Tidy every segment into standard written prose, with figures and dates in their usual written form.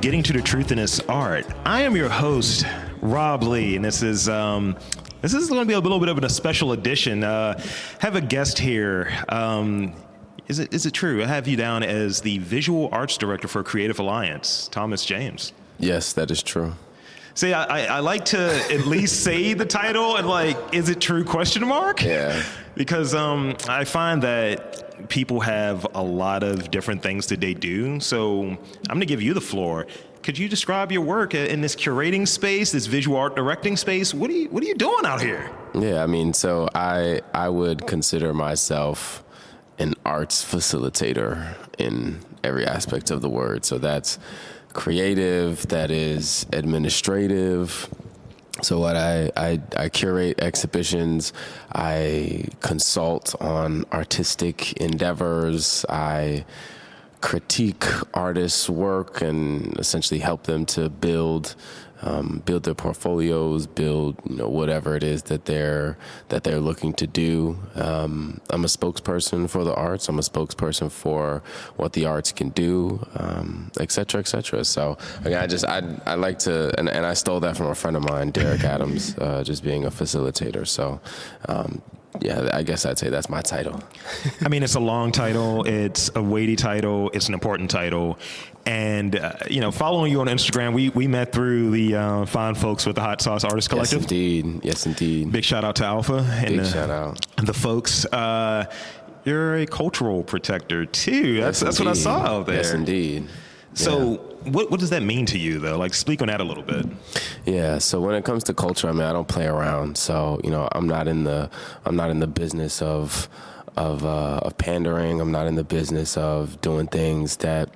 Getting to the Truth in This Art. I am your host, Rob Lee, and this is going to be a little bit of a special edition. Have a guest here. Is it true? I have you down as the Visual Arts Director for Creative Alliance, Thomas James. Yes, that is true. See, I like to at least say the title and is it true, question mark? Yeah. Because I find that people have a lot of different things that they do. So I'm going to give you the floor. Could you describe your work in this curating space, this visual art directing space? What are you doing out here? Yeah, I mean, so I would consider myself an arts facilitator in every aspect of the word. So that's creative, that is administrative. So what I curate exhibitions, I consult on artistic endeavors, I critique artists' work and essentially help them to build their portfolios, build whatever it is that they're looking to do. I'm a spokesperson for the arts. I'm a spokesperson for what the arts can do, et cetera, et cetera. So again, I like to, and I stole that from a friend of mine, Derek Adams, just being a facilitator. So. Yeah, I guess I'd say that's my title. I mean, it's a long title. It's a weighty title. It's an important title. And, following you on Instagram, we met through the fine folks with the Hot Sauce Artist Collective. Yes, indeed. Big shout out to Alpha. And shout out. The folks. You're a cultural protector, too. That's what I saw out there. Yes, indeed. So what does that mean to you, though? Speak on that a little bit. Yeah. So when it comes to culture, I mean, I don't play around. So I'm not in the business of pandering. I'm not in the business of doing things that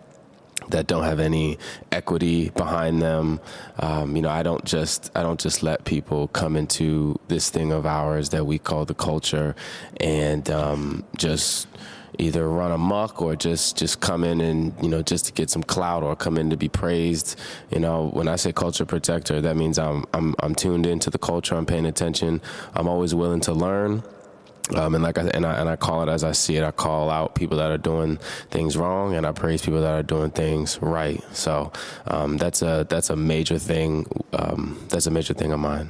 don't have any equity behind them. I don't just let people come into this thing of ours that we call the culture and just either run amok or just come in and, just to get some clout or come in to be praised. When I say culture protector, that means I'm tuned into the culture. I'm paying attention. I'm always willing to learn. And I call it as I see it. I call out people that are doing things wrong, and I praise people that are doing things right. So that's a major thing. That's a major thing of mine.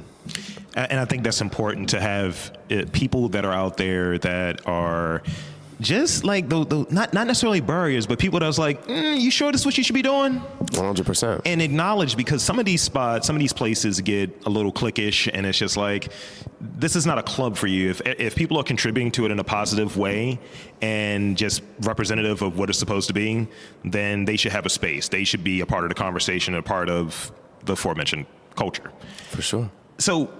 And I think that's important to have people that are out there that are just not necessarily barriers, but people that was you sure this is what you should be doing? 100%. And acknowledge, because some of these spots, some of these places get a little cliquish, and it's just this is not a club for you. If people are contributing to it in a positive way and just representative of what it's supposed to be, then they should have a space. They should be a part of the conversation, a part of the aforementioned culture. For sure. So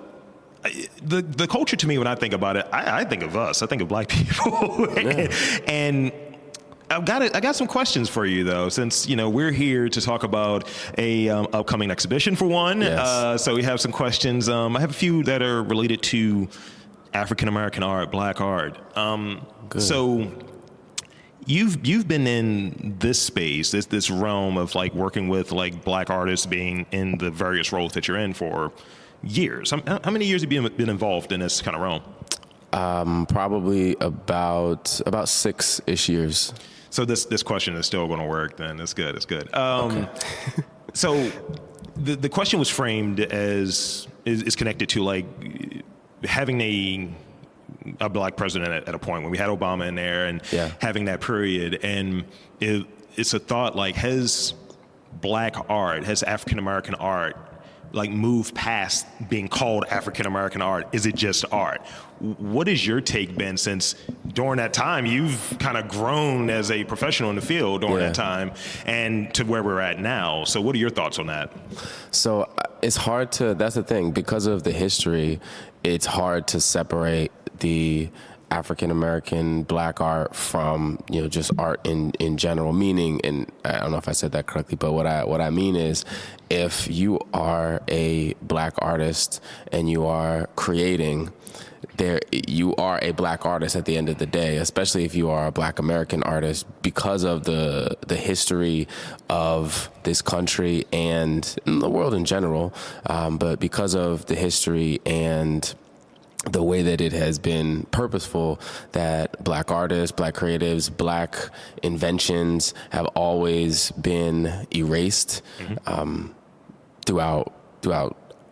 the culture, to me, when I think about it, I think of us. I think of Black people. Yeah. And I got some questions for you, though, since we're here to talk about a upcoming exhibition, for one. Yes. So we have some questions. I have a few that are related to African American art, Black art. Good. So you've been in this space, this realm of working with Black artists, being in the various roles that you're in for years. How many years have you been involved in this kind of realm? Probably about 6-ish years. So this question is still going to work. Then it's good. It's good. Okay. So the question was framed as is connected to having a Black president at a point when we had Obama in there and having that period, and it's a thought has Black art, has African American art move past being called African American art? Is it just art? What has your take been, since during that time you've kind of grown as a professional in the field during that time, and to where we're at now? So what are your thoughts on that? So it's hard to, that's the thing, because of the history, it's hard to separate the African American Black art from just art in general, meaning, and I don't know if I said that correctly, but what I mean is, if you are a Black artist and you are creating, you are a Black artist at the end of the day, especially if you are a Black American artist, because of the history of this country and the world in general, but because of the history and the way that it has been purposeful, that Black artists, Black creatives, Black inventions have always been erased throughout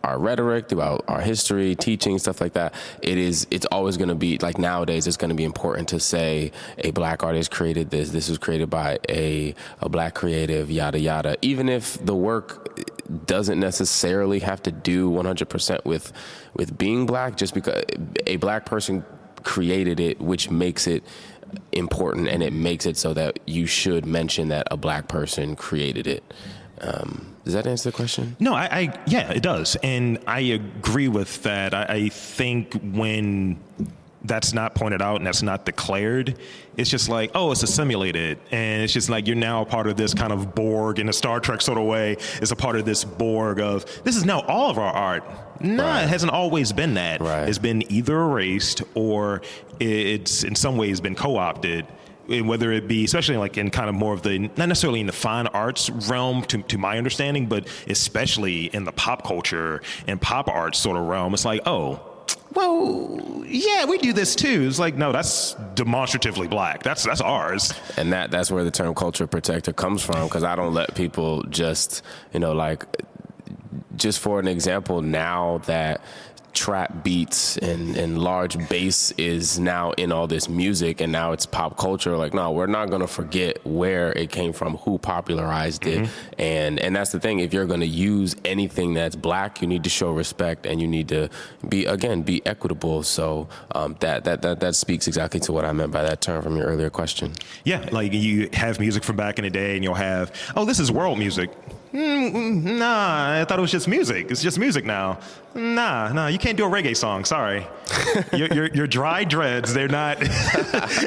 our rhetoric, throughout our history, teaching, stuff like that. It's always going to be, like nowadays, it's going to be important to say a Black artist created this was created by a Black creative, yada, yada. Even if the work doesn't necessarily have to do 100% with being Black, just because a Black person created it, which makes it important, and it makes it so that you should mention that a Black person created it. Does that answer the question? No, yeah, it does. And I agree with that. I think when that's not pointed out and that's not declared, it's just like, oh, it's assimilated. And it's just like, you're now a part of this kind of Borg in a Star Trek sort of way. It's a part of this Borg of, this is now all of our art. No, It hasn't always been that. Right. It's been either erased or it's in some ways been co-opted. Whether it be, especially like in kind of more of the, not necessarily in the fine arts realm to my understanding, but especially in the pop culture and pop art sort of realm, it's like, oh, well, yeah, we do this too. It's like, no, that's demonstratively Black. That's ours. And that's where the term culture protector comes from, because I don't let people just, just for an example, now that trap beats and large bass is now in all this music and now it's pop culture, like, no, we're not going to forget where it came from, who popularized it. And that's the thing. If you're going to use anything that's Black, you need to show respect and you need to be equitable. So that speaks exactly to what I meant by that term from your earlier question. Yeah, like you have music from back in the day and you'll have, oh, this is world music. Nah, I thought it was just music. It's just music now. Nah, you can't do a reggae song. Sorry, your dry dreads. They're not,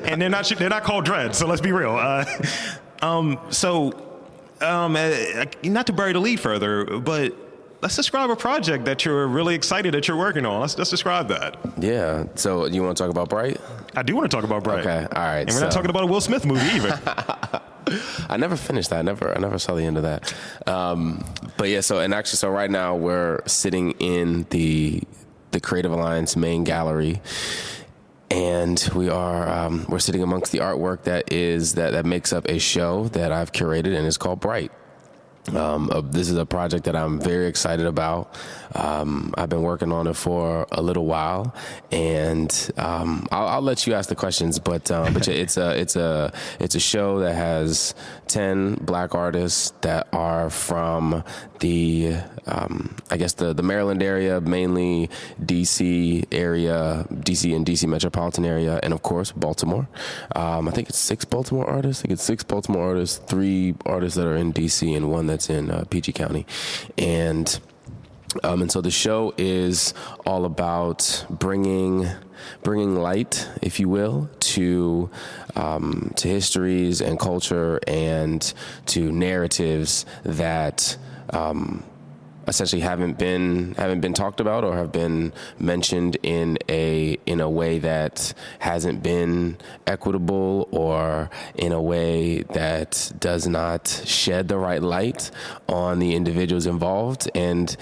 and they're not called dreads. So let's be real. Not to bury the lead further, but let's describe a project that you're really excited that you're working on. Let's describe that. Yeah. So you want to talk about Bright? I do want to talk about Bright. Okay. All right. And we're not talking about a Will Smith movie either. I never finished that. I never saw the end of that. But yeah, so right now we're sitting in the Creative Alliance main gallery, and we're sitting amongst the artwork that makes up a show that I've curated, and it's called Bright. This is a project that I'm very excited about. I've been working on it for a little while, and I'll let you ask the questions. But it's a show that has 10 Black artists that are from the the Maryland area, mainly DC area, DC and DC metropolitan area, and of course Baltimore. I think it's 6 Baltimore artists. 3 artists that are in DC and 1 that's in PG County, and so the show is all about bringing light, if you will, to histories and culture and to narratives that essentially haven't been talked about or have been mentioned in a way that hasn't been equitable or in a way that does not shed the right light on the individuals involved. And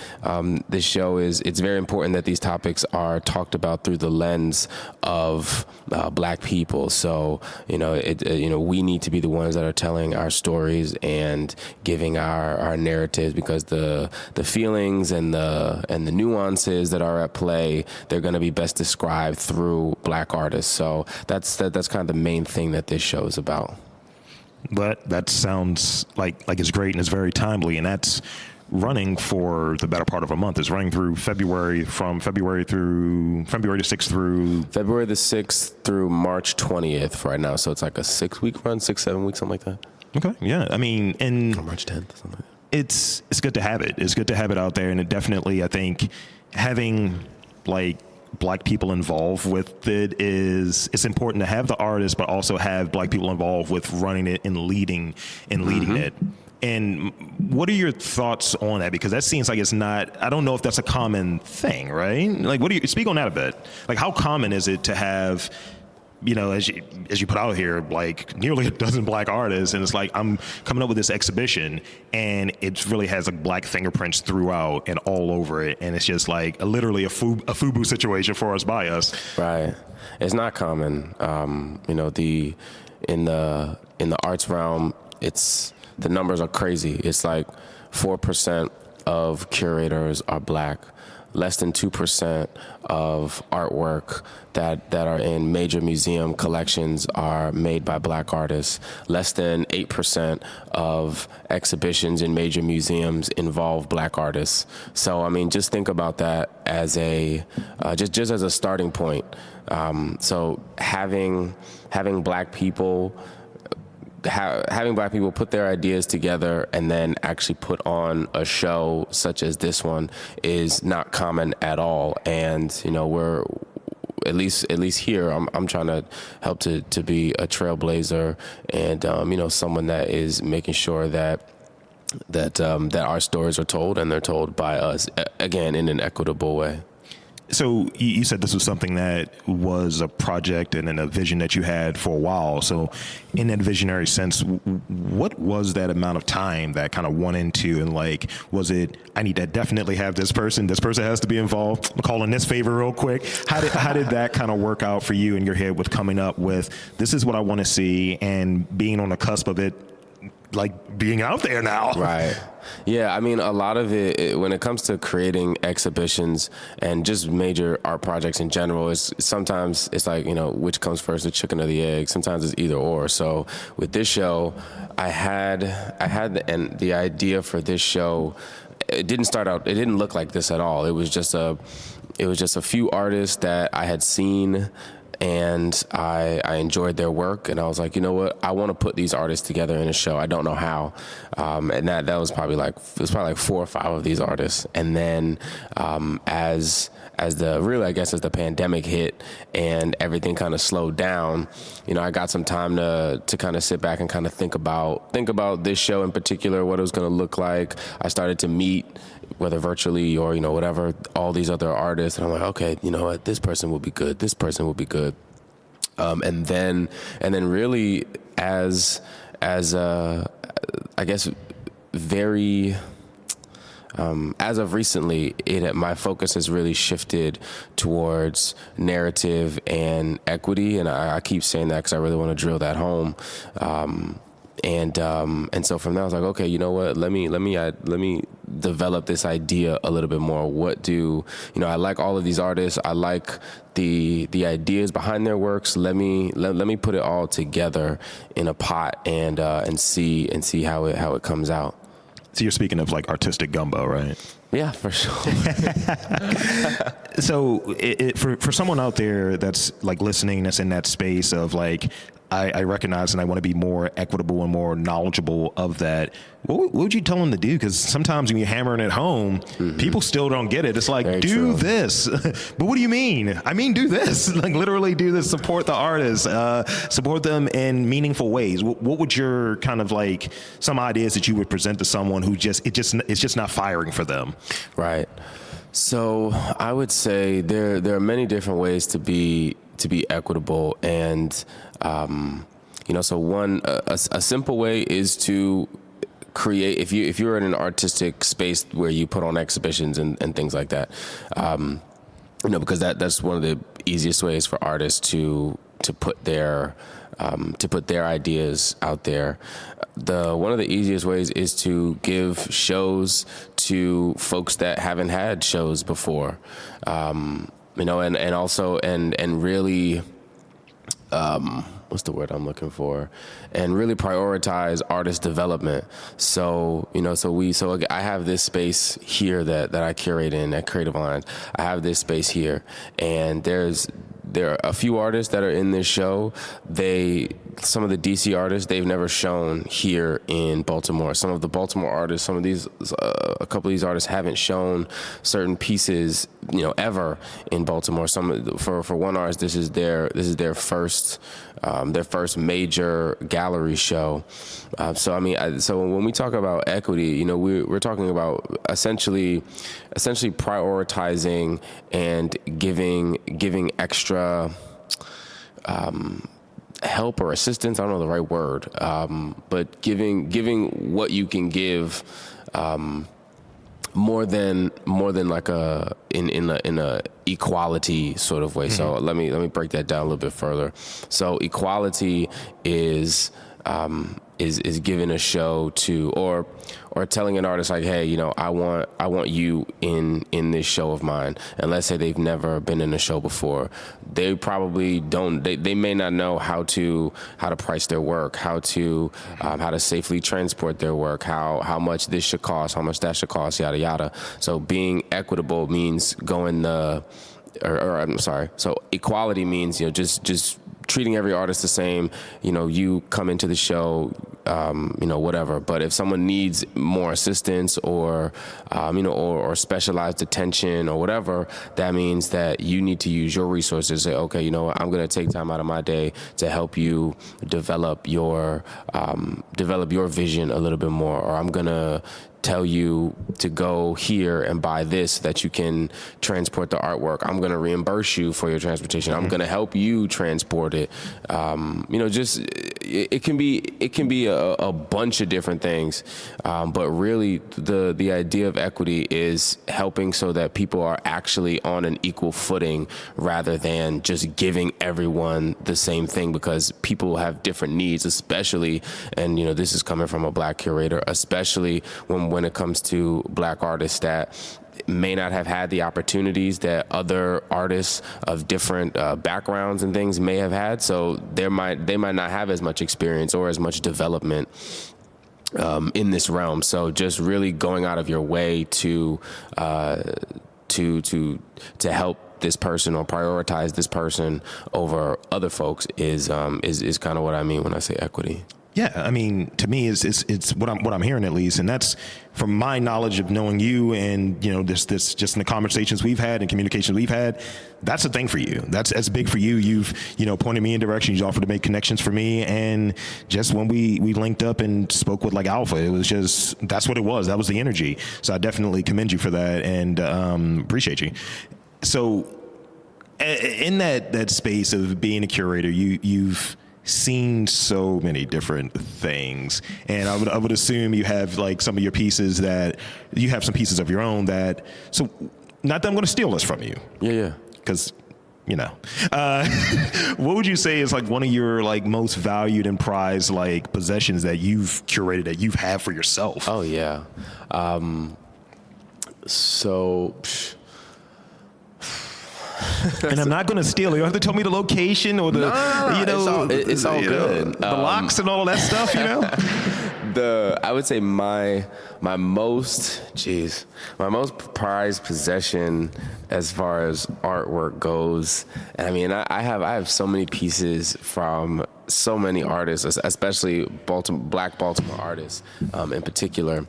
this show it's very important that these topics are talked about through the lens of Black people. So we need to be the ones that are telling our stories and giving our narratives, because the feelings and the nuances that are at play, they're going to be best described through Black artists. So that's kind of the main thing that this show is about. But that sounds like it's great and it's very timely, and that's running for the better part of a month. It's running through February the 6th through February the 6th through March 20th right now. So it's like a 6-week run, 7 weeks, something like that. Okay. Yeah. I mean, and or March 10th, something like that. It's good to have it. It's good to have it out there, and it definitely, I think, having like Black people involved with it's important to have the artists, but also have Black people involved with running it and leading it. And what are your thoughts on that? Because that seems like it's not, I don't know if that's a common thing, right? Like, speak on that a bit. Like, how common is it to have as you put out here, like nearly a dozen black artists, and it's like I'm coming up with this exhibition, and it really has like black fingerprints throughout and all over it, and it's just like literally a FUBU situation for us by us. Right. It's not common. In the arts realm, the numbers are crazy. It's like 4% of curators are black. Less than 2% of artwork that are in major museum collections are made by black artists. Less than 8% of exhibitions in major museums involve black artists. So, I mean, just think about that as just as a starting point. So having black people put their ideas together and then actually put on a show such as this one is not common at all. And we're at least here, I'm trying to help to be a trailblazer and someone that is making sure that our stories are told, and they're told by us, again, in an equitable way. So you said this was something that was a project and then a vision that you had for a while. So in that visionary sense, what was that amount of time that kind of went into, and like, was it, I need to definitely have this person has to be involved, I'm calling this favor real quick. How did that kind of work out for you in your head with coming up with, this is what I want to see, and being on the cusp of it, like being out there now? Right. Yeah, I mean, a lot of it when it comes to creating exhibitions and just major art projects in general, sometimes it's like, which comes first, the chicken or the egg? Sometimes it's either or. So with this show, I had the idea for this show. It didn't look like this at all. It was just a few artists that I had seen, and I enjoyed their work, and I was like, you know what, I want to put these artists together in a show. I don't know how, and that was probably like 4 or 5 of these artists. And then as the pandemic hit and everything kind of slowed down, I got some time to kind of sit back and kind of think about this show in particular, what it was going to look like. I started to meet, whether virtually or, whatever, all these other artists. And I'm like, okay, you know what, this person will be good. This person will be good. And then really as I guess very, as of recently, my focus has really shifted towards narrative and equity. And I keep saying that because I really want to drill that home. And so from there I was like, okay, you know what? Let me develop this idea a little bit more. What do I like all of these artists? I like the ideas behind their works. Let me put it all together in a pot and see how it comes out. So you're speaking of like artistic gumbo, right? Yeah, for sure. So for someone out there that's like listening, that's in that space of like, I recognize and I want to be more equitable and more knowledgeable of that. What would you tell them to do? Because sometimes when you're hammering it home, people still don't get it. It's like, Very do true. This. But what do you mean? I mean, do this. Like literally do this. Support the artists. Support them in meaningful ways. What would your kind of like some ideas that you would present to someone who it's just not firing for them? Right. So I would say there are many different ways to be equitable, and so one a simple way is to create, if you're in an artistic space where you put on exhibitions and things like that, because that's one of the easiest ways for artists to put their ideas out there. One of the easiest ways is to give shows to folks that haven't had shows before, and also really, what's the word I'm looking for? And really prioritize artist development. So I have this space here that I curate in at Creative Lines. I have this space here, and there are a few artists that are in this show. Some of the DC artists, they've never shown here in Baltimore. Some of the Baltimore artists, a couple of these artists haven't shown certain pieces, ever in Baltimore. For one artist, this is their first major gallery show. So when we talk about equity, we're talking about essentially prioritizing and giving extra help or assistance. I don't know the right word, but giving what you can give, more than like in a equality sort of way. So let me break that down a little bit further. So equality is giving a show to, or telling an artist like, hey, you know, I want you in this show of mine. And let's say they've never been in a show before. They probably don't. They may not know how to price their work, how to safely transport their work, how much this should cost, how much that should cost, yada yada. So being equitable means going So equality means, you know, just treating every artist the same. You know, you come into the show, you know, whatever. But if someone needs more assistance or, you know, or specialized attention or whatever, that means that you need to use your resources to say, okay, you know what, I'm going to take time out of my day to help you develop your vision a little bit more, or I'm going to tell you to go here and buy this so that you can transport the artwork. I'm going to reimburse you for your transportation. I'm going to help you transport it. You know, just it can be a bunch of different things, but really the idea of equity is helping so that people are actually on an equal footing rather than just giving everyone the same thing, because people have different needs, especially, and you know, this is coming from a Black curator, especially when it comes to Black artists that may not have had the opportunities that other artists of different backgrounds and things may have had. So they might not have as much experience or as much development in this realm. So just really going out of your way to help this person or prioritize this person over other folks is kind of what I mean when I say equity. Yeah, I mean, to me, it's what I'm hearing, at least, and that's from my knowledge of knowing you, and you know, this just in the conversations we've had and communications we've had, that's a thing for you. That's big for you. You've, you know, pointed me in directions. You offered to make connections for me, and just when we linked up and spoke with like Alpha, it was just, that's what it was. That was the energy. So I definitely commend you for that, and appreciate you. So in that space of being a curator, you've seen so many different things, and I would assume you have like some of your pieces that you have some pieces of your own that, so not that I'm going to steal this from you. Yeah. Because, you know, what would you say is like one of your like most valued and prized like possessions that you've curated, that you've had for yourself? Oh yeah. And I'm not going to steal it. You don't have to tell me the location or the, you know, it's all good. The locks and all of that stuff, you know? I would say my most prized possession as far as artwork goes. And I mean, I have so many pieces from so many artists, especially Black Baltimore artists in particular.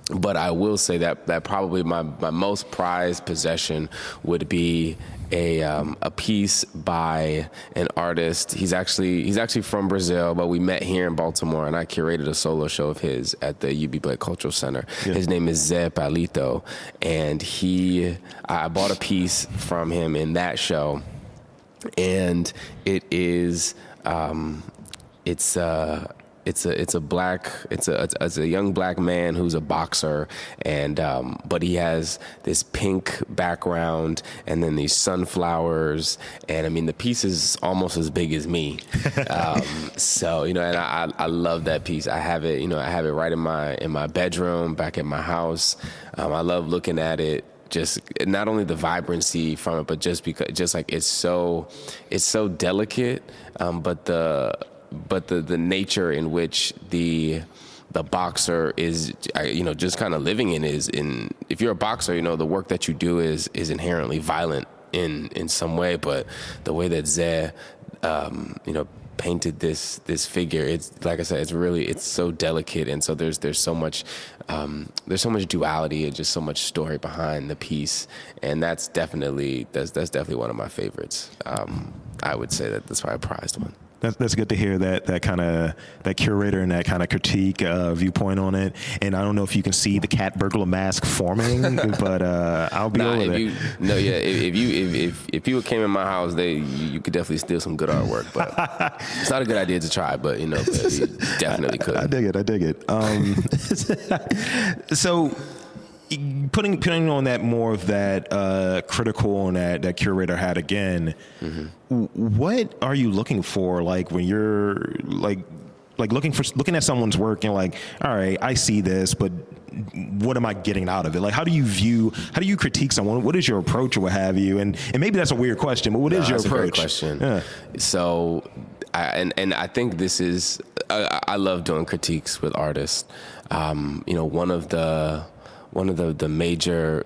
But I will say that probably my most prized possession would be a piece by an artist. He's actually from Brazil, but we met here in Baltimore, and I curated a solo show of his at the UB Blake Cultural Center. Yeah. His name is Zé Palito, and I bought a piece from him in that show, and it is it's a young Black man who's a boxer, and but he has this pink background and then these sunflowers, and I mean the piece is almost as big as me. So you know, and I love that piece. I have it right in my bedroom back at my house. I love looking at it. Just not only the vibrancy from it, but just like it's so delicate, but the nature in which the boxer is, you know, just kind of living in if you're a boxer, you know, the work that you do is inherently violent in some way, but the way that Zé, you know, painted this figure, it's like I said, it's so delicate, and so there's so much duality and just so much story behind the piece, and that's definitely one of my favorites. I would say that's probably a prized one. That's good to hear that kind of that curator and that kind of critique viewpoint on it. And I don't know if you can see the cat burglar mask forming, but I'll be over there. If people came in my house, you could definitely steal some good artwork. But it's not a good idea to try. But you definitely could. I dig it. So. Putting on that more of that critical and that curator hat again, what are you looking for? Like when you're like looking at someone's work and like, all right, I see this, but what am I getting out of it? Like, how do you critique someone? What is your approach or what have you? And maybe that's a weird question, but what is your approach? That's a great question. Yeah. So, I think this is, I love doing critiques with artists. One of the major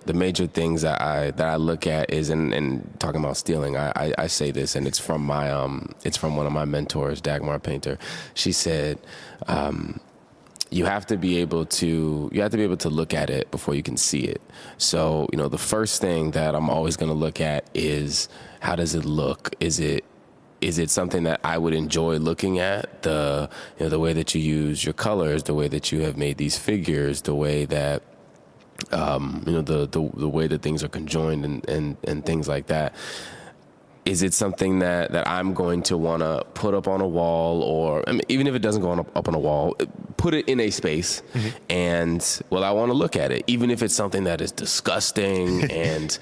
things that I look at is, and talking about stealing, I say this, and it's from one of my mentors, Dagmar Painter. She said, you have to be able to look at it before you can see it. So, the first thing that I'm always going to look at is, how does it look? Is it something that I would enjoy looking at? The way that you use your colors, the way that you have made these figures, the way that the way that things are conjoined and things like that. Is it something that I'm going to want to put up on a wall, or even if it doesn't go up on a wall, put it in a space, and I want to look at it, even if it's something that is disgusting and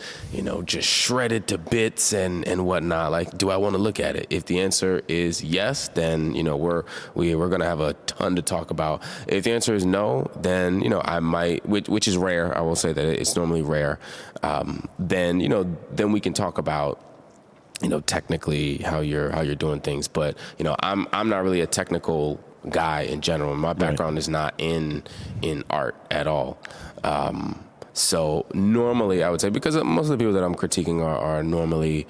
just shredded to bits and whatnot. Like, do I want to look at it? If the answer is yes, then we're gonna have a ton to talk about. If the answer is no, then I might, which is rare. I will say that it's normally rare. Then we can talk about technically how you're doing things. But I'm not really a technical guy in general. My background is not in art at all. So normally I would say, because most of the people that I'm critiquing are normally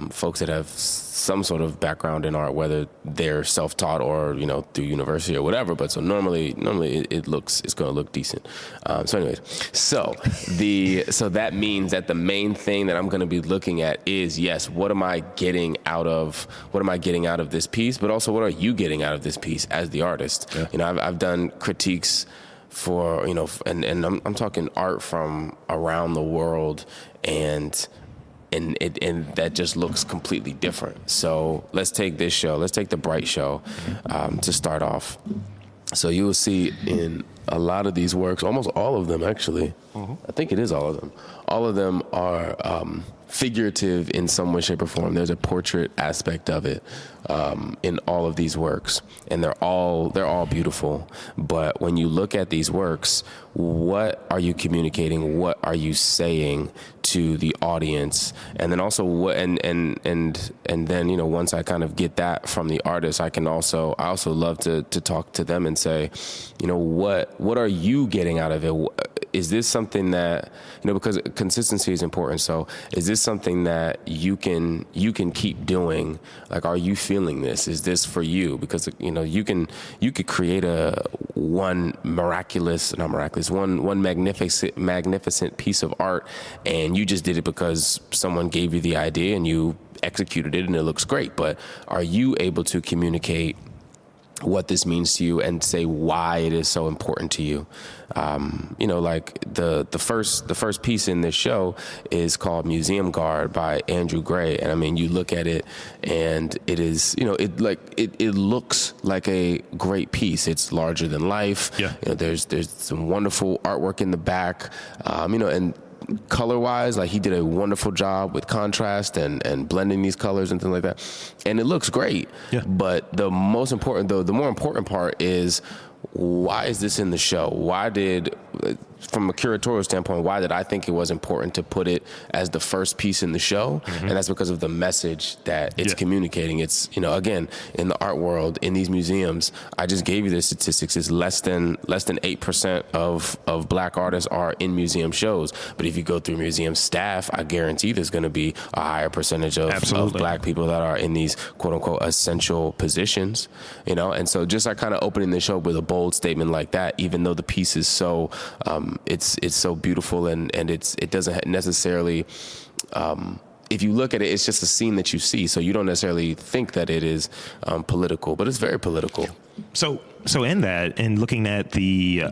folks that have some sort of background in art, whether they're self-taught or through university or whatever. But so normally it's going to look decent. So that means that the main thing that I'm going to be looking at is, yes, what am I getting out of this piece, but also what are you getting out of this piece as the artist? Yeah. I've done critiques for and I'm talking art from around the world, and that just looks completely different. So let's take this show. Let's take the Bright show to start off. So you will see in a lot of these works, almost all of them actually. I think it is all of them. All of them are figurative in some way, shape, or form. There's a portrait aspect of it in all of these works, and they're all beautiful. But when you look at these works, what are you communicating? What are you saying to the audience? And then also what and then once I kind of get that from the artist, I also love to talk to them and say, what are you getting out of it? Is this something that because consistency is important? So is this something that you can keep doing? Like, are you feeling this? Is this for you? Because you could create one magnificent piece of art, and you just did it because someone gave you the idea and you executed it and it looks great. But are you able to communicate what this means to you and say why it is so important to you? Like the first piece in this show is called Museum Guard by Andrew Gray. And you look at it and it is, it looks like a great piece. It's larger than life. Yeah. There's some wonderful artwork in the back, and color-wise, like he did a wonderful job with contrast and blending these colors and things like that, and it looks great. Yeah. But the more important part is, why is this in the show? From a curatorial standpoint, why did I think it was important to put it as the first piece in the show? And that's because of the message that it's communicating. It's, again, in the art world, in these museums, I just gave you the statistics. It's less than 8% of black artists are in museum shows. But if you go through museum staff, I guarantee there's going to be a higher percentage of black people that are in these quote unquote essential positions, and so just like kind of opening the show with a bold statement like that, even though the piece is so, it's so beautiful and it doesn't necessarily, if you look at it, it's just a scene that you see. So you don't necessarily think that it is political, but it's very political. So in that, and looking at the,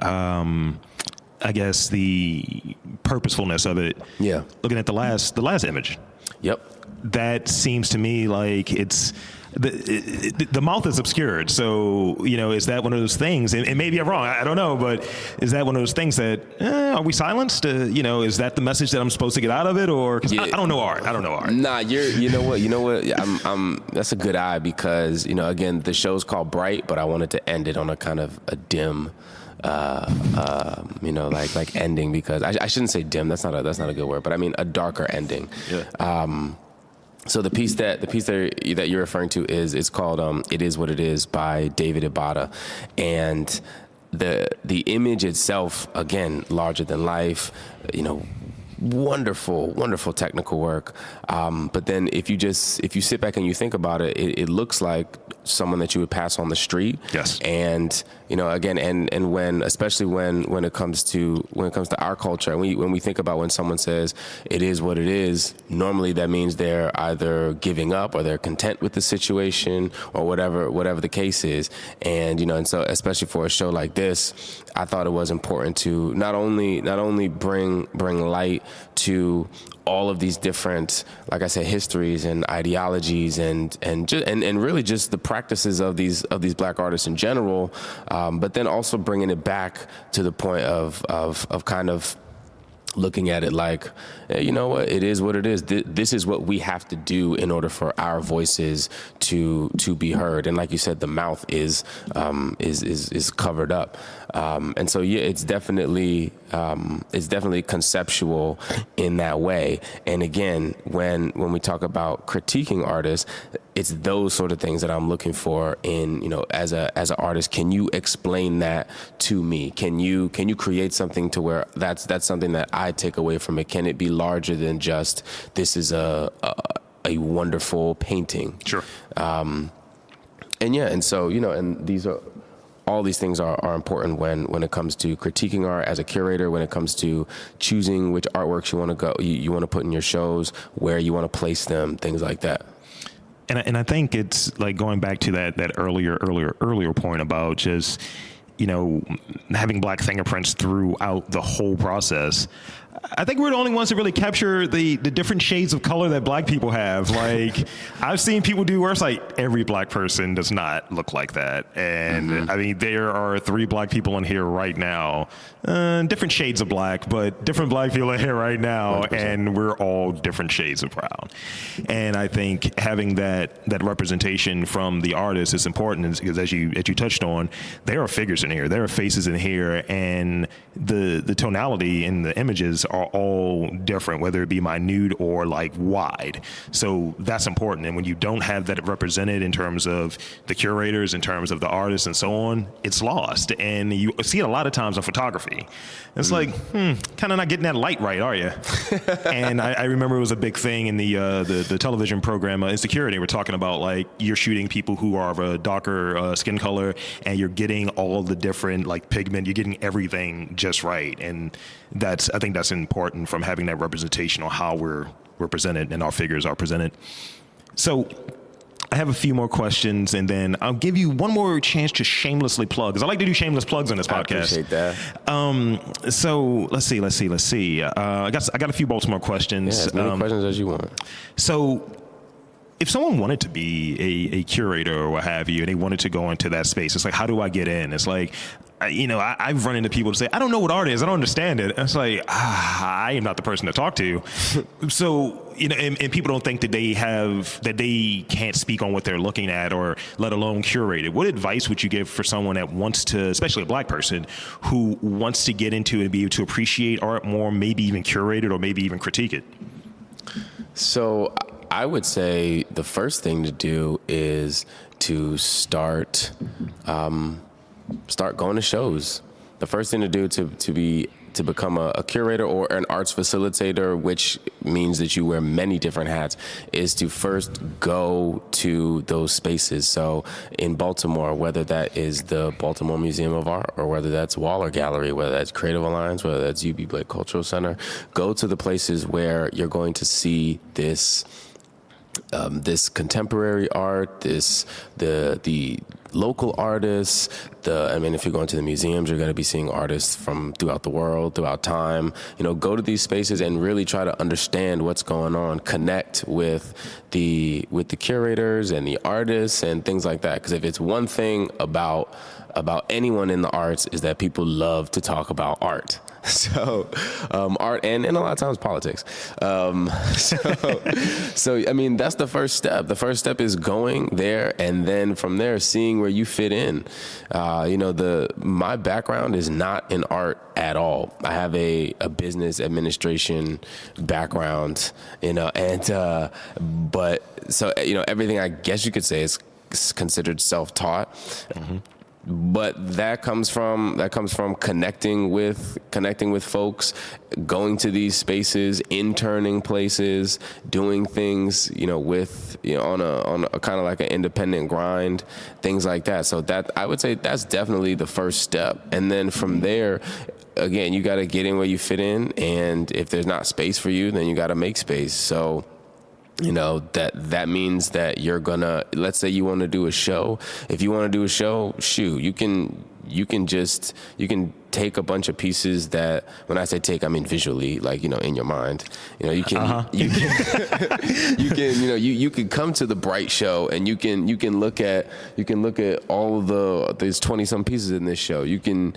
I guess the purposefulness of it. Yeah. Looking at the last image. Yep. That seems to me like it's the mouth is obscured. So, is that one of those things? And maybe I'm wrong. I don't know, but is that one of those things that are we silenced? Is that the message that I'm supposed to get out of it, or cause I don't know art. Nah, you know what? I'm that's a good eye because again, the show's called Bright, but I wanted to end it on a kind of a dim. Like ending, because I shouldn't say dim. That's not a good word, but I mean a darker ending. Yeah. So the piece that you're referring to is called "It Is What It Is" by David Ibata, and the image itself, again, larger than life. Wonderful technical work. But then if you sit back and you think about it, it looks like someone that you would pass on the street. Yes. And again, and when, especially when it comes to our culture, and when we think about when someone says it is what it is, normally that means they're either giving up or they're content with the situation or whatever the case is. And so especially for a show like this, I thought it was important to not only bring light to all of these different, like I said, histories and ideologies and really just the practices of these Black artists in general, but then also bringing it back to the point of kind of looking at it like, you know what, it is what it is. This is what we have to do in order for our voices to be heard. And like you said, the mouth is covered up. And so, yeah, it's definitely conceptual in that way. And again, when we talk about critiquing artists, it's those sort of things that I'm looking for in, as an artist. Can you explain that to me? Can you create something to where that's something that I take away from it? Can it be larger than just this is a wonderful painting? Sure. And so and these are. All these things are important when it comes to critiquing art as a curator, when it comes to choosing which artworks you want to put in your shows, where you want to place them, things like that. And I think it's like going back to that earlier point about just, having Black fingerprints throughout the whole process. I think we're the only ones that really capture the different shades of color that Black people have. Like, I've seen people do worse. Like, every Black person does not look like that. And I mean, there are 3 Black people in here right now, different shades of Black, but different Black people in here right now, 100%. And we're all different shades of brown. And I think having that representation from the artist is important because, as you touched on, there are figures in here, there are faces in here, and the tonality in the images are all different, whether it be minute or like wide. So that's important. And when you don't have that represented in terms of the curators, in terms of the artists and so on, it's lost. And you see it a lot of times in photography. It's like, kind of not getting that light right, are you? And I remember it was a big thing in the television program Insecurity. We're talking about like you're shooting people who are of a darker skin color, and you're getting all the different like pigment, you're getting everything just right. And I think that's important from having that representation on how we're presented and our figures are presented. So I have a few more questions, and then I'll give you one more chance to shamelessly plug, because I like to do shameless plugs on this podcast. I appreciate that. So let's see. I got a few Baltimore questions. Yeah, as many questions as you want. So if someone wanted to be a curator or what have you, and they wanted to go into that space, it's like, how do I get in? It's like, I've run into people to say, I don't know what art is. I don't understand it. And it's like, I am not the person to talk to. So, and people don't think that they can't speak on what they're looking at, or let alone curate it. What advice would you give for someone that wants to, especially a Black person, who wants to get into it and be able to appreciate art more, maybe even curate it or maybe even critique it? So I would say the first thing to do is to start going to shows. The first thing to do to be to become a curator or an arts facilitator, which means that you wear many different hats, is to first go to those spaces. So in Baltimore, whether that is the Baltimore Museum of Art, or whether that's Waller Gallery, whether that's Creative Alliance, whether that's UB Blake Cultural Center, go to the places where you're going to see this this contemporary art, the local artists. If you're going to the museums, you're going to be seeing artists from throughout the world, throughout time. Go to these spaces and really try to understand what's going on. Connect with the curators and the artists and things like that. Because if it's one thing about anyone in the arts, is that people love to talk about art. So art and a lot of times politics. So that's the first step. The first step is going there, and then from there seeing where you fit in. My background is not in art at all. I have a business administration background, but everything I guess you could say is considered self-taught. Mm-hmm. But that comes from connecting with folks, going to these spaces, interning places, doing things, on a kind of like an independent grind, things like that. So that, I would say, that's definitely the first step. And then from there, again, you got to get in where you fit in. And if there's not space for you, then you got to make space. So that means that you're gonna, let's say you want to do a show. If you want to do a show, shoot, you can take a bunch of pieces that, when I say take, I mean visually, like, in your mind, you can come to the Bright show and you can look at all of there's 20 some pieces in this show. You can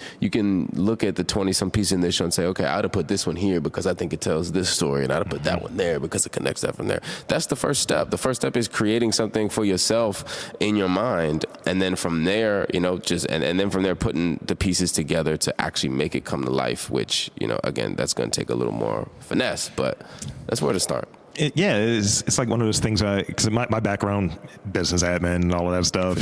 look at the 20 some pieces in this show and say, okay, I ought to put this one here because I think it tells this story, and I ought to put that one there because it connects that from there. That's the first step. The first step is creating something for yourself in your mind, and then from there, and then from there putting the pieces together to actually make it come to life, which, again, that's going to take a little more finesse, but that's where to start. It's like one of those things, because my background, business admin and all of that stuff,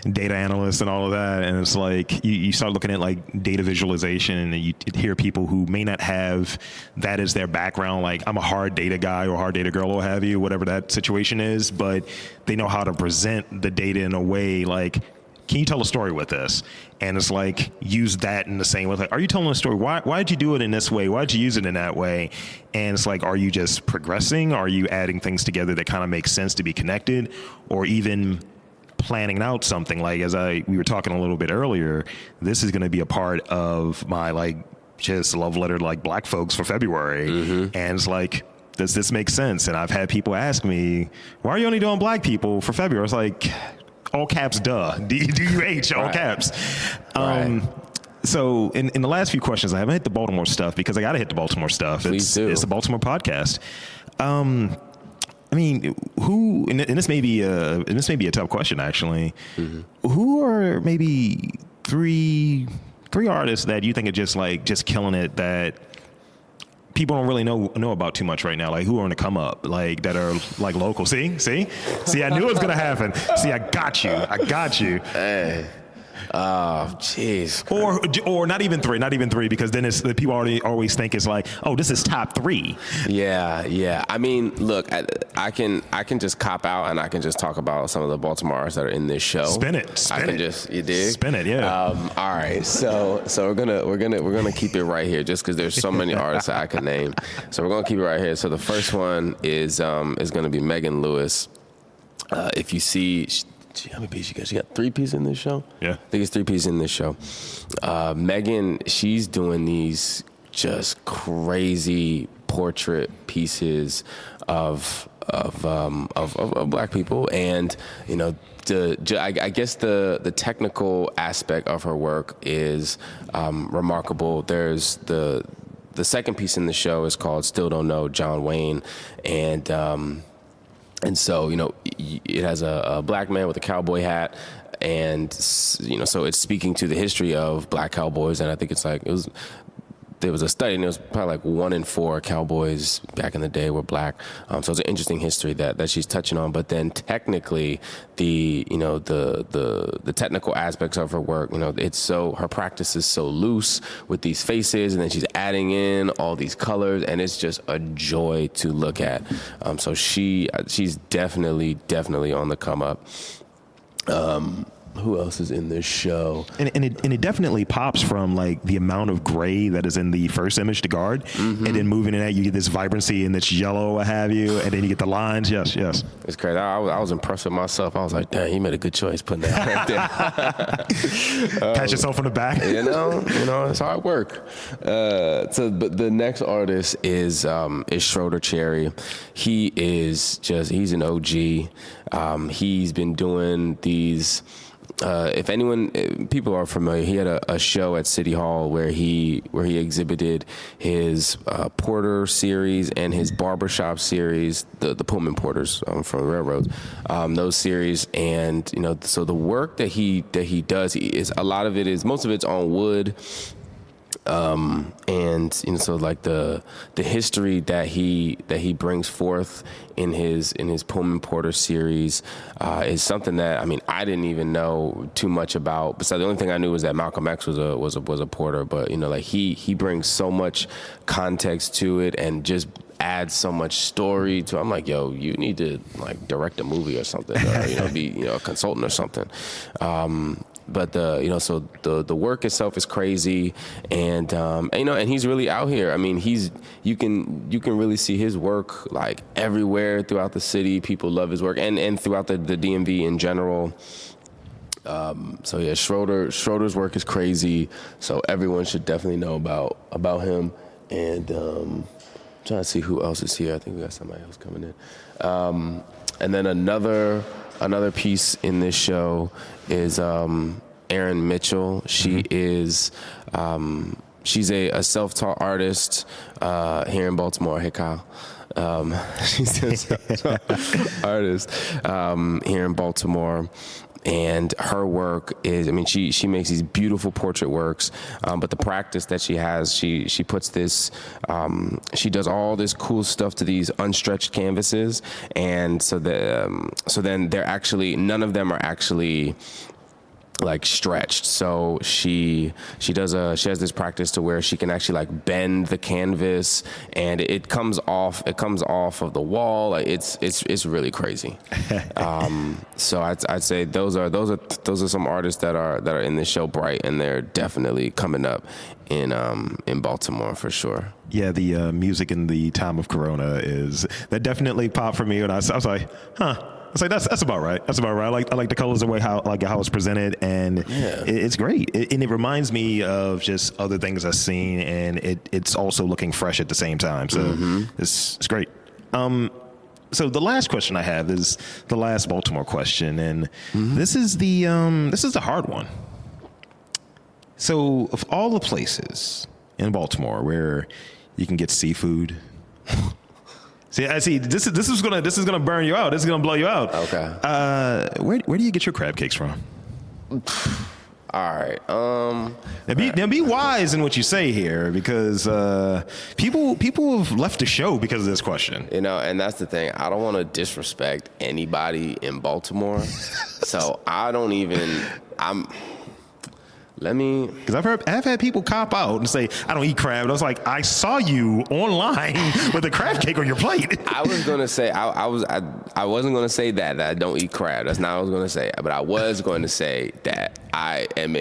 and data analyst and all of that, and it's like you start looking at like data visualization, and you hear people who may not have that as their background, like I'm a hard data guy or hard data girl or have you, whatever that situation is, but they know how to present the data in a way like, can you tell a story with this? And it's like, use that in the same way. Like, are you telling a story? Why did you do it in this way? Why did you use it in that way? And it's like, are you just progressing? Are you adding things together that kind of make sense to be connected? Or even planning out something? Like, we were talking a little bit earlier, this is going to be a part of my just love letter to Black folks for February. Mm-hmm. And it's like, does this make sense? And I've had people ask me, why are you only doing Black people for February? It's like, all caps, duh. D-U-H, all caps. So in the last few questions, I haven't hit the Baltimore stuff because I got to hit the Baltimore stuff. Please do. It's the Baltimore podcast. Who, and this may be a tough question, actually. Mm-hmm. Who are maybe three artists that you think are just killing it, that people don't really know about too much right now, like who are on the come up, like that are like local? See, I knew it was gonna happen. See, I got you. Hey. Oh, jeez. Or not even three, because then it's the people always think it's like, oh, this is top three. Yeah. I mean, look, I can just cop out and I can just talk about some of the Baltimore artists that are in this show. Spin it. You dig? Spin it, yeah. All right. So we're gonna keep it right here, just because there's so many artists that I can name. So we're gonna keep it right here. So the first one is gonna be Megan Lewis. If you see. How many pieces you got? She got 3 pieces in this show? Yeah. I think it's 3 pieces in this show. Megan, she's doing these just crazy portrait pieces of Black people. And, I guess the technical aspect of her work is remarkable. There's the second piece in the show is called Still Don't Know, John Wayne. And so, it has a Black man with a cowboy hat, and, so it's speaking to the history of Black cowboys. And I think there was a study, and it was probably like 1 in 4 cowboys back in the day were black. So it's an interesting history that she's touching on. But then technically, the technical aspects of her work, her practice is so loose with these faces, and then she's adding in all these colors, and it's just a joy to look at. So she's definitely on the come up. Who else is in this show? And it definitely pops from like the amount of gray that is in the first image to guard, and then moving in that you get this vibrancy and this yellow, what have you, and then you get the lines. Yes. It's crazy. I was impressed with myself. I was like, dang, you made a good choice putting that right there. Pat yourself on the back. It's hard work. But the next artist is Schroeder Cherry. He's an OG. He's been doing these. If people are familiar, he had a show at City Hall where he exhibited his Porter series and his barbershop series, the Pullman Porters from the railroads, those series, and so the work that he does is a lot of it is most of it's on wood. So like the history that he brings forth in his Pullman Porter series is something that I didn't even know too much about. Besides, the only thing I knew was that Malcolm X was a porter, but he brings so much context to it and just adds so much story to. I'm like, yo, you need to like direct a movie or something, or be a consultant or something. But the work itself is crazy, and he's really out here. You can really see his work like everywhere throughout the city. People love his work, and throughout the DMV in general. Schroeder's work is crazy. So everyone should definitely know about him. And I'm trying to see who else is here. I think we got somebody else coming in. And then another piece in this show is Erin Mitchell. She is she's a self-taught artist here in Baltimore. Hey, Kyle. She's a self-taught artist here in Baltimore. And her work is, she makes these beautiful portrait works, but the practice that she has, she puts this, she does all this cool stuff to these unstretched canvases, and so then they're actually, none of them are actually like stretched. So she has this practice to where she can actually like bend the canvas, and it comes off of the wall. Like it's really crazy. So I'd say those are some artists that are in this show, bright, and they're definitely coming up in Baltimore for sure. Yeah, the music in the time of Corona that definitely popped for me, and I was like, huh. I was like, that's about right. That's about right. I like the colors, the way how it's presented, and it's great. And it reminds me of just other things I've seen, and it's also looking fresh at the same time. So it's great. So the last question I have is the last Baltimore question, and this is the hard one. So of all the places in Baltimore where you can get seafood. See, I see. This is gonna burn you out. This is gonna blow you out. Okay. Where do you get your crab cakes from? All right. Now be wise in what you say here, because people have left the show because of this question. And that's the thing. I don't want to disrespect anybody in Baltimore, so I don't even. Because I've had people cop out and say, I don't eat crab. And I was like, I saw you online with a crab cake on your plate. I was gonna say I wasn't gonna say that I don't eat crab. That's not what I was gonna say. But I was going to say that I'm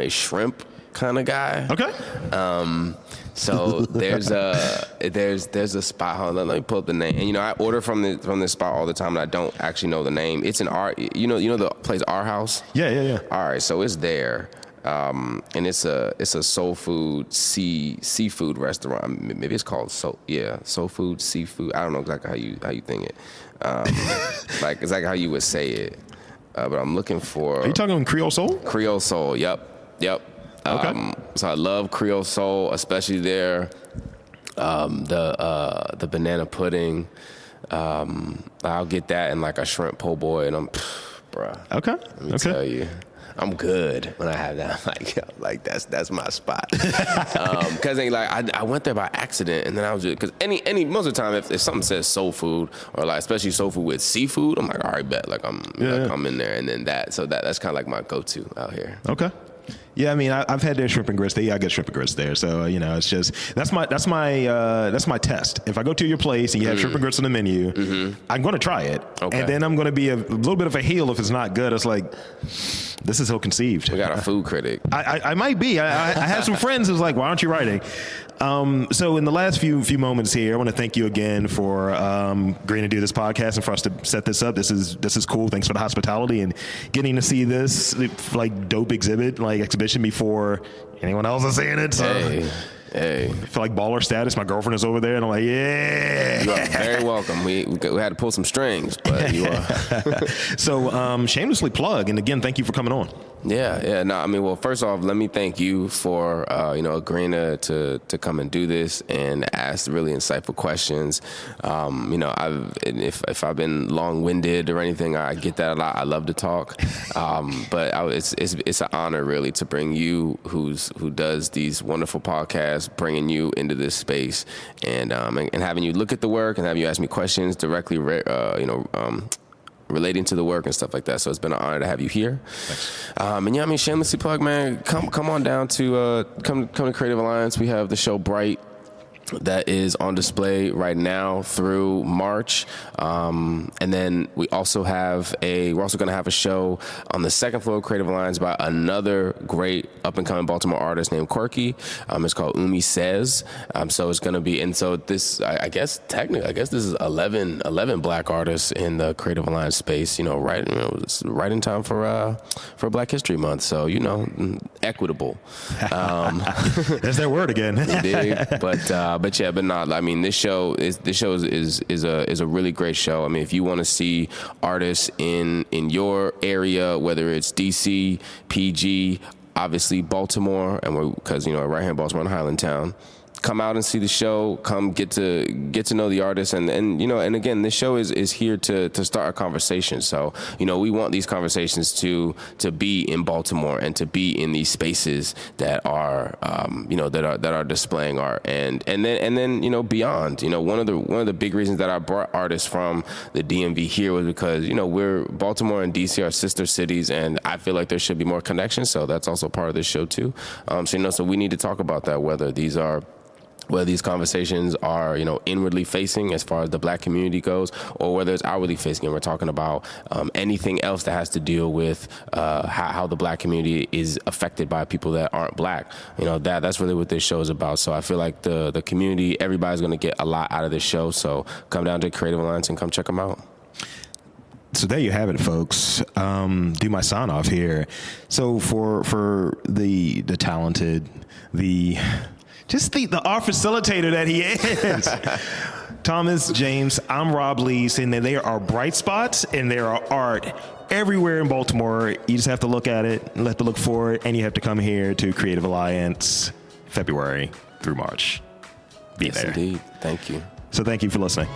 a shrimp kind of guy. Okay. So there's a spot. Hold on, let me pull up the name. And I order from this spot all the time, and I don't actually know the name. It's an R. You know the place Our House. Yeah. All right, so it's there. And it's a soul food seafood restaurant. Maybe it's called soul food seafood. I don't know exactly how you think it. Like exactly how you would say it. But I'm looking for. Are you talking Creole Soul? Creole Soul. Yep. Okay. So I love Creole Soul, especially there. The banana pudding. I'll get that and like a shrimp po' boy, and bruh. Okay. Let me tell you. I'm good when I have that. I'm like, yo, like that's my spot. Because I went there by accident, and then I was just, because any most of the time if something says soul food, or like especially soul food with seafood, I'm like, all right, bet, like I'm in there, and then that's kind of like my go-to out here. Okay. Yeah, I mean, I've had their shrimp and grits. I get shrimp and grits there, so it's just that's my test. If I go to your place and you have shrimp and grits on the menu, I'm going to try it, and then I'm going to be a little bit of a heel if it's not good. It's like, this is ill-conceived. We got a food critic. I might be. I have some friends who's like, why aren't you writing? So in the last few moments here, I want to thank you again for agreeing to do this podcast and for us to set this up. This is cool. Thanks for the hospitality and getting to see this like dope exhibit, like exhibition before anyone else is seeing it. So. Hey. I feel like baller status. My girlfriend is over there, and I'm like, yeah. You are very welcome. We had to pull some strings, but you are. So, shamelessly plug, and again, thank you for coming on. Yeah. No, I mean, well, first off, let me thank you for agreeing to come and do this and ask really insightful questions. If I've been long-winded or anything, I get that a lot. I love to talk, but it's an honor really to bring you, who does these wonderful podcasts, bringing you into this space and having you look at the work and have you ask me questions directly, relating to the work and stuff like that. So it's been an honor to have you here. Thanks. Shamelessly plug, man. Come on down to come to Creative Alliance. We have the show Bright that is on display right now through March, and then we're also going to have a show on the second floor of Creative Alliance by another great up and coming Baltimore artist named Quirky. It's called Umi Says. So it's going to be, and so this, I guess this is 11 Black artists in the Creative Alliance space. It's right in time for Black History Month. So equitable. That's their word again. But not. I mean, this show is a really great show. I mean, if you want to see artists in your area, whether it's DC, PG, obviously Baltimore, and because right here in Baltimore, in Highlandtown. Come out and see the show. Come get to know the artist, and again, this show is here to start a conversation. So we want these conversations to be in Baltimore and to be in these spaces that are that are displaying art, and then beyond. One of the big reasons that I brought artists from the DMV here was because we're Baltimore and DC are sister cities, and I feel like there should be more connections. So that's also part of this show too. So we need to talk about that, whether these conversations are, inwardly facing as far as the Black community goes, or whether it's outwardly facing, and we're talking about anything else that has to deal with how the Black community is affected by people that aren't Black. That's really what this show is about. So I feel like the community, everybody's going to get a lot out of this show. So come down to Creative Alliance and come check them out. So there you have it, folks. Do my sign off here. So for the talented, the art facilitator that he is. Thomas James, I'm Rob Lee, saying that there are bright spots and there are art everywhere in Baltimore. You just have to look at it, and have to look for it, and you have to come here to Creative Alliance February through March. Be there. Indeed. Thank you. So thank you for listening.